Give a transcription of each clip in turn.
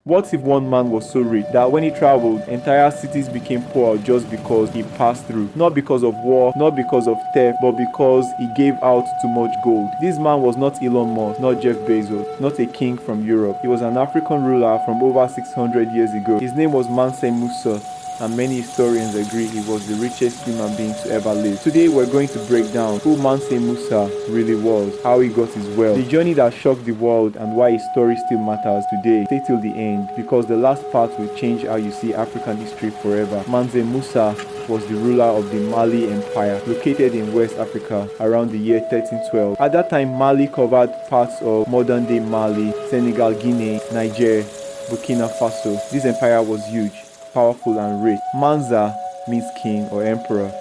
What if one man was so rich that when he traveled, entire cities became poor just because he passed through? Not because of war, not because of theft, but because he gave out too much gold. This man was not Elon Musk, not Jeff Bezos, not a king from Europe. He was an African ruler from over 600 years ago. His name was Mansa Musa, and many historians agree he was the richest human being to ever live. Today we're going to break down who Mansa Musa really was, how he got his wealth, the journey that shocked the world, and why his story still matters today. Stay till the end, because the last part will change how you see African history forever. Mansa Musa was the ruler of the Mali Empire, located in West Africa around the year 1312. At that time, Mali covered parts of modern-day Mali, Senegal, Guinea, Niger, Burkina Faso. This empire was huge, powerful and rich. Mansa means king or emperor,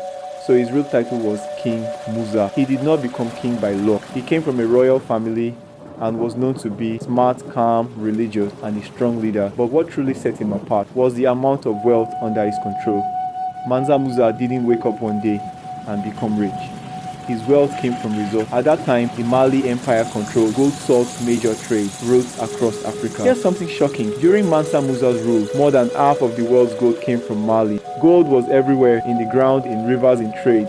so his real title was King Musa. He did not become king by luck. He came from a royal family and was known to be smart, calm, religious, and a strong leader. But what truly set him apart was the amount of wealth under his control. Mansa Musa didn't wake up one day and become rich. His wealth came from results. At that time, the Mali Empire controlled gold salt major trade routes across Africa. Here's something shocking. During Mansa Musa's rule, more than half of the world's gold came from Mali. Gold was everywhere, in the ground, in rivers, in trade.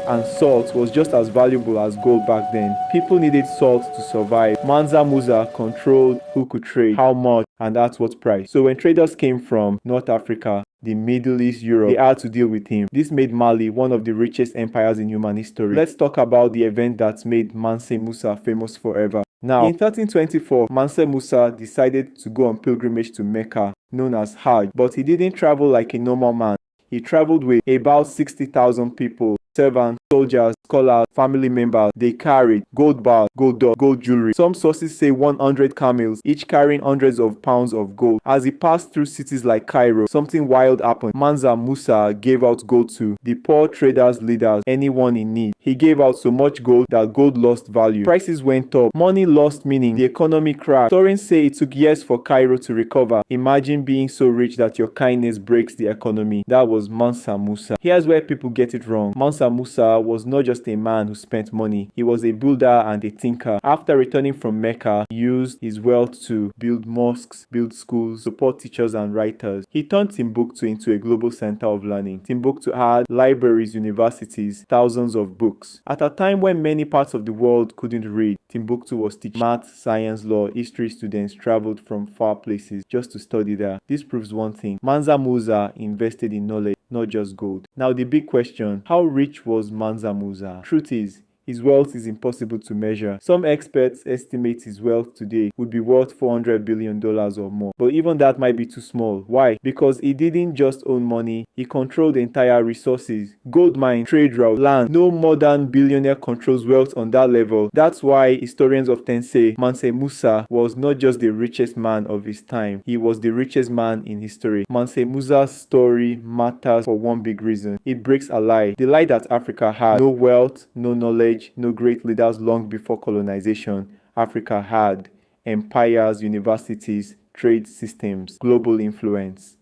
And salt was just as valuable as gold back then. People needed salt to survive. Mansa Musa controlled who could trade, how much, and at what price. So when traders came from North Africa, the Middle East, Europe, they had to deal with him. This made Mali one of the richest empires in human history. Let's talk about the event that made Mansa Musa famous forever. Now, in 1324, Mansa Musa decided to go on pilgrimage to Mecca, known as Hajj, but he didn't travel like a normal man. He traveled with about 60,000 people, servants, soldiers, scholars, family members. They carried gold bars, gold dogs, gold jewelry. Some sources say 100 camels, each carrying hundreds of pounds of gold. As he passed through cities like Cairo, something wild happened. Mansa Musa gave out gold to the poor traders, leaders, anyone in need. He gave out so much gold that gold lost value. Prices went up. Money lost meaning. The economy crashed. Historians say it took years for Cairo to recover. Imagine being so rich that your kindness breaks the economy. That was Mansa Musa. Here's where people get it wrong. Mansa Musa was not just a man who spent money. He was a builder and a thinker. After returning from Mecca, he used his wealth to build mosques, build schools, support teachers and writers. He turned Timbuktu into a global center of learning. Timbuktu had libraries, universities, thousands of books. At a time when many parts of the world couldn't read, Timbuktu was teaching math, science, law, history. Students traveled from far places just to study there. This proves one thing. Mansa Musa invested in knowledge, not just gold. Now the big question, how rich was Mansa Musa? Truth is, his wealth is impossible to measure. Some experts estimate his wealth today would be worth $400 billion or more. But even that might be too small. Why? Because he didn't just own money, he controlled entire resources. Gold mine, trade route, land. No modern billionaire controls wealth on that level. That's why historians often say Mansa Musa was not just the richest man of his time, he was the richest man in history. Mansa Musa's story matters for one big reason. It breaks a lie. The lie that Africa had no wealth, no knowledge, no great leaders long before colonization. Africa had empires, universities, trade systems, global influence.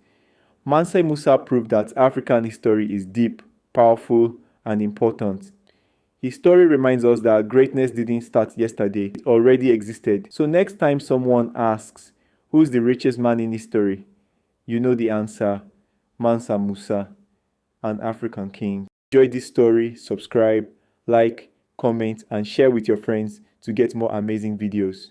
Mansa Musa proved that African history is deep, powerful, and important. His story reminds us that greatness didn't start yesterday, it already existed. So next time someone asks, who's the richest man in history? You know the answer, Mansa Musa, an African king. Enjoy this story, subscribe, like, comment, and share with your friends to get more amazing videos.